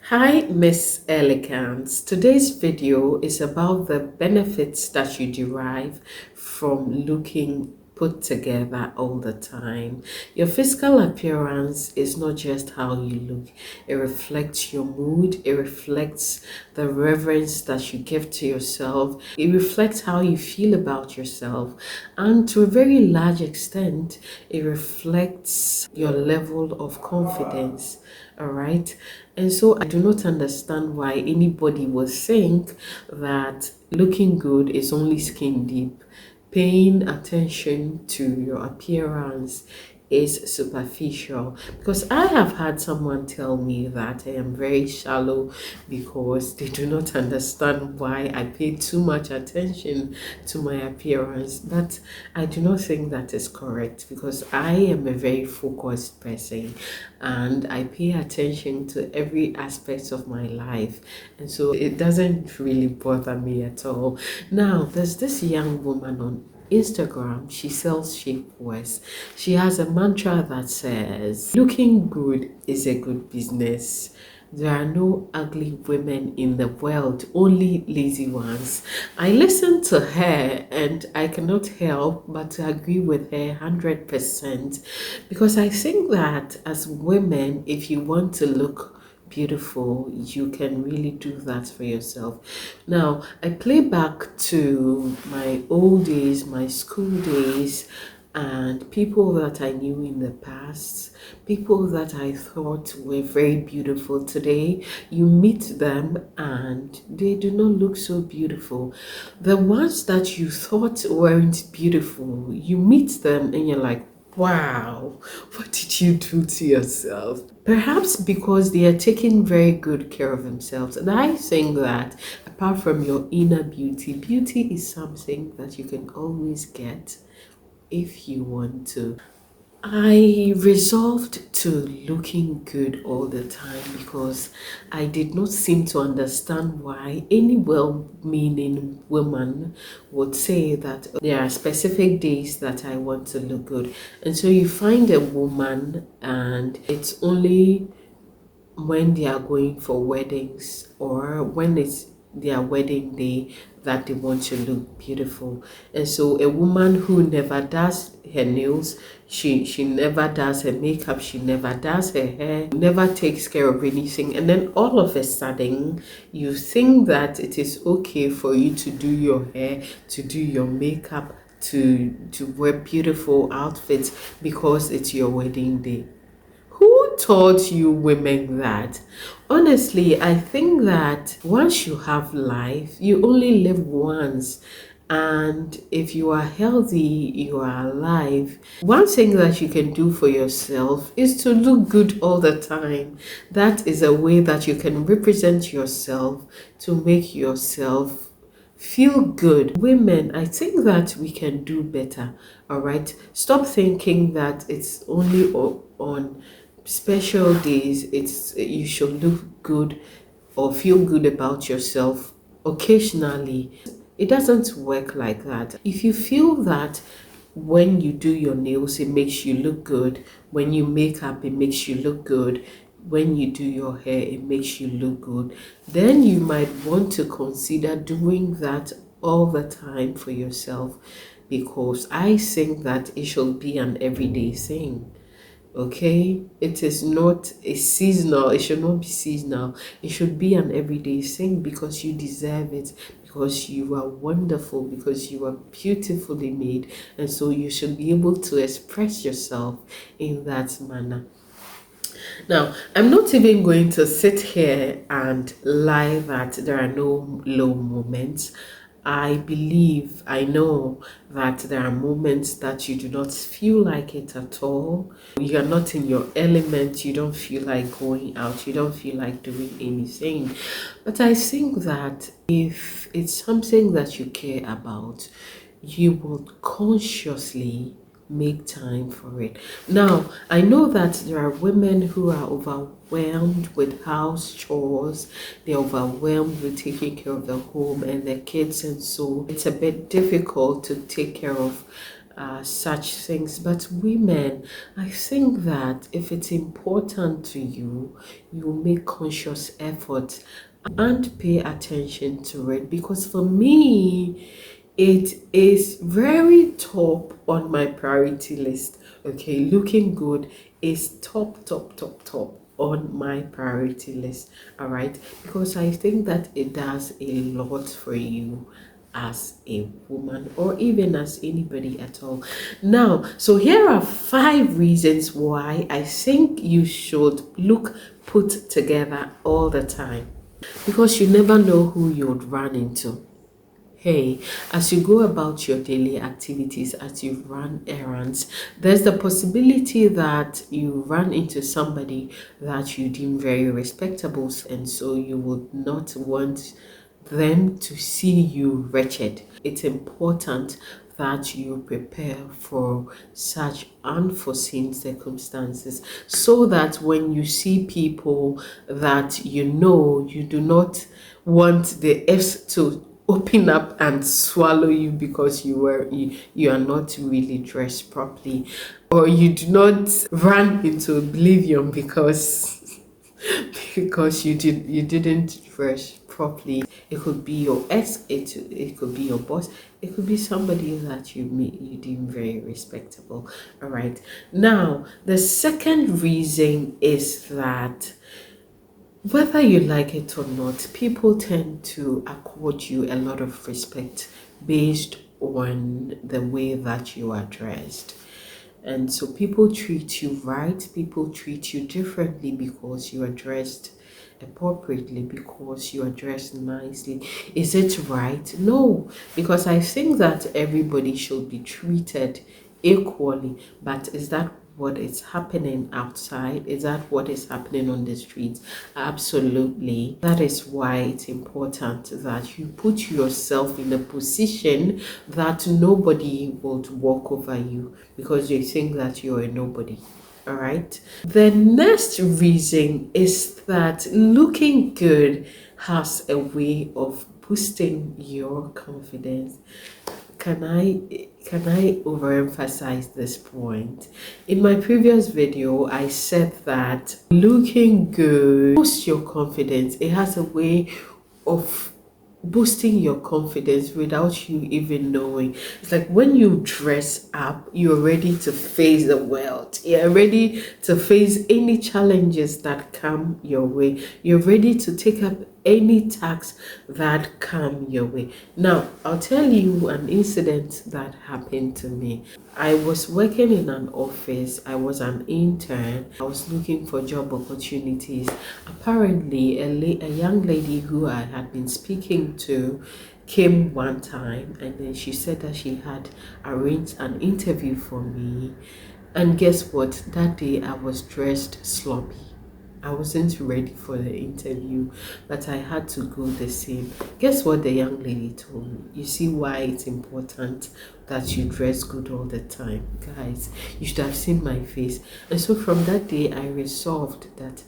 Hi, Miss Elegance. Today's video is about the benefits that you derive from looking put together all the time. Your physical appearance is not just how you look, it reflects your mood, it reflects the reverence that you give to yourself, it reflects how you feel about yourself, and to a very large extent, it reflects your level of confidence. All right. And so I do not understand why anybody would think that looking good is only skin deep. Paying attention to your appearance is superficial, because I have had someone tell me that I am very shallow because they do not understand why I pay too much attention to my appearance. But I do not think that is correct, because I am a very focused person and I pay attention to every aspect of my life, and so it doesn't really bother me at all. Now, there's this young woman on Instagram. She sells shapewears. She has a mantra that says, looking good is a good business. There are no ugly women in the world, only lazy ones. I listened to her and I cannot help but to agree with her 100%, because I think that as women, if you want to look beautiful, you can really do that for yourself. Now, I play back to my old days, my school days, and people that I knew in the past, people that I thought were very beautiful. Today, you meet them and they do not look so beautiful. The ones that you thought weren't beautiful, you meet them and you're like, wow, what did you do to yourself? Perhaps because they are taking very good care of themselves. And I think that apart from your inner beauty, beauty is something that you can always get if you want to. I resolved to looking good all the time because I did not seem to understand why any well meaning woman would say that there are specific days that I want to look good. And so you find a woman, and it's only when they are going for weddings or when it's their wedding day that they want to look beautiful. And so a woman who never does her nails, she never does her makeup, she never does her hair, never takes care of anything, and then all of a sudden you think that it is okay for you to do your hair, to do your makeup, to wear beautiful outfits because it's your wedding day. Who taught you women that? Honestly, I think that once you have life, you only live once. And if you are healthy, you are alive. One thing that you can do for yourself is to look good all the time. That is a way that you can represent yourself to make yourself feel good. Women, I think that we can do better. All right. Stop thinking that it's only on special days it's you should look good or feel good about yourself. Occasionally, it doesn't work like that. If you feel that when you do your nails it makes you look good, when you make up it makes you look good, when you do your hair it makes you look good, then you might want to consider doing that all the time for yourself, because I think that it should be an everyday thing. Okay, it is not a seasonal, it should not be seasonal, it should be an everyday thing, because you deserve it, because you are wonderful, because you are beautifully made, and so you should be able to express yourself in that manner. Now, I'm not even going to sit here and lie that there are no low moments. I believe, I know that there are moments that you do not feel like it at all. You are not in your element, you don't feel like going out, you don't feel like doing anything. But I think that if it's something that you care about, you will consciously make time for it. Now, I know that there are women who are overwhelmed with house chores, they're overwhelmed with taking care of the home and their kids, and so it's a bit difficult to take care of such things. But women, I think that if it's important to you, you make conscious effort and pay attention to it, because for me it is very top on my priority list. Okay, looking good is top on my priority list. All right, because I think that it does a lot for you as a woman, or even as anybody at all. Now, so here are 5 reasons why I think you should look put together all the time, because you never know who you'd run into. Hey, as you go about your daily activities, as you run errands, there's the possibility that you run into somebody that you deem very respectable, and so you would not want them to see you wretched. It's important that you prepare for such unforeseen circumstances, so that when you see people that you do not want the F's to open up and swallow you because you are not really dressed properly, or you do not run into oblivion because you didn't dress properly. It could be your ex, it could be your boss, it could be somebody that you deem very respectable. All right, now the second reason is that whether you like it or not, people tend to accord you a lot of respect based on the way that you are dressed. And so people treat you right, people treat you differently because you are dressed appropriately, because you are dressed nicely. Is it right? No, because I think that everybody should be treated equally. But is that what is happening outside? Is that what is happening on the streets? Absolutely. That is why it's important that you put yourself in a position that nobody will walk over you because they think that you're a nobody. All right. The next reason is that looking good has a way of boosting your confidence. Can I overemphasize this point? In my previous video, I said that looking good boosts your confidence. It has a way of boosting your confidence without you even knowing. It's like when you dress up, you're ready to face the world. You're ready to face any challenges that come your way. You're ready to take up any tasks that come your way. Now, I'll tell you an incident that happened to me. I was working in an office. I was an intern. I was looking for job opportunities. Apparently, a young lady who I had been speaking to came one time, and then she said that she had arranged an interview for me. And guess what? That day I was dressed sloppy. I wasn't ready for the interview, but I had to go the same. Guess what the young lady told me? You see why it's important that you dress good all the time. Guys, you should have seen my face. And so from that day, I resolved that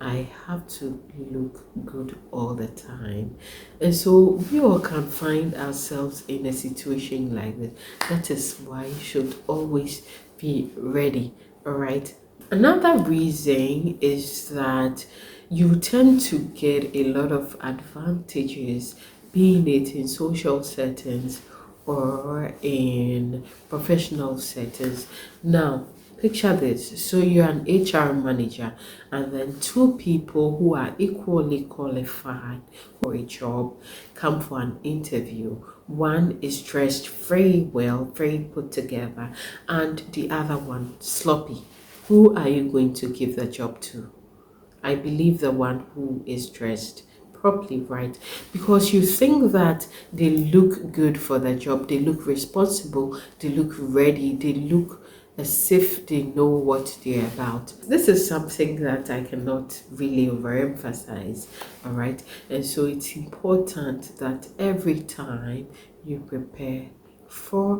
I have to look good all the time. And so we all can find ourselves in a situation like this. That is why you should always be ready, all right? Another reason is that you tend to get a lot of advantages, being it in social settings or in professional settings. Now, picture this. So you're an HR manager, and then 2 people who are equally qualified for a job come for an interview. One is dressed very well, very put together, and the other one sloppy. Who are you going to give the job to? I believe the one who is dressed properly, right? Because you think that they look good for the job, they look responsible, they look ready, they look as if they know what they're about. This is something that I cannot really overemphasize, all right? And so it's important that every time you prepare for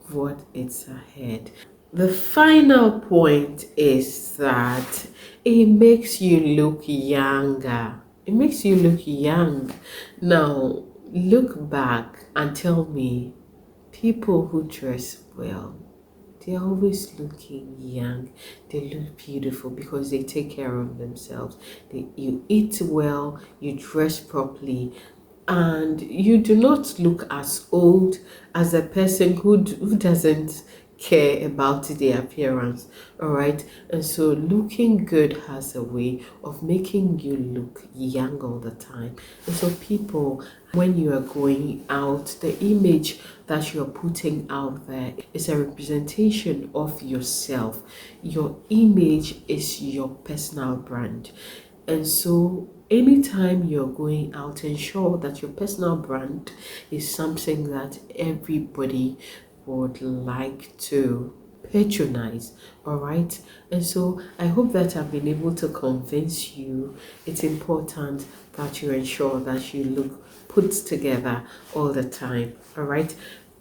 what is ahead. The final point is that it makes you look younger. It makes you look young. Now, look back and tell me, People who dress well, they're always looking young. They look beautiful because they take care of themselves. You eat well, you dress properly, and you do not look as old as a person who doesn't care about their appearance. All right, and so looking good has a way of making you look young all the time. And so people, when you are going out, the image that you're putting out there is a representation of yourself. Your image is your personal brand. And so anytime you're going out, ensure that your personal brand is something that everybody would like to patronize. All right, and so I hope that I've been able to convince you it's important that you ensure that you look put together all the time. All right,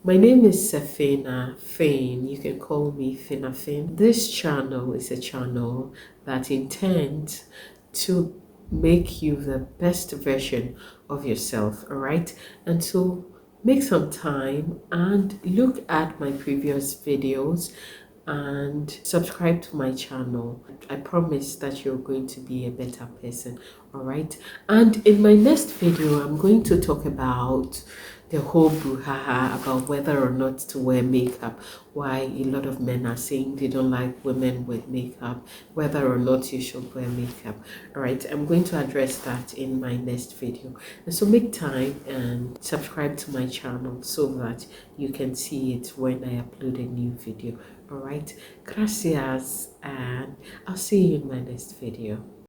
my name is Safina Fane. You can call me Fina Fane. This channel is a channel that intends to make you the best version of yourself. All right, and so make some time and look at my previous videos and subscribe to my channel. I promise that you're going to be a better person. All right, and in my next video I'm going to talk about the whole brouhaha about whether or not to wear makeup, why a lot of men are saying they don't like women with makeup, whether or not you should wear makeup. All right, I'm going to address that in my next video. And so make time and subscribe to my channel so that you can see it when I upload a new video. All right, gracias, and I'll see you in my next video.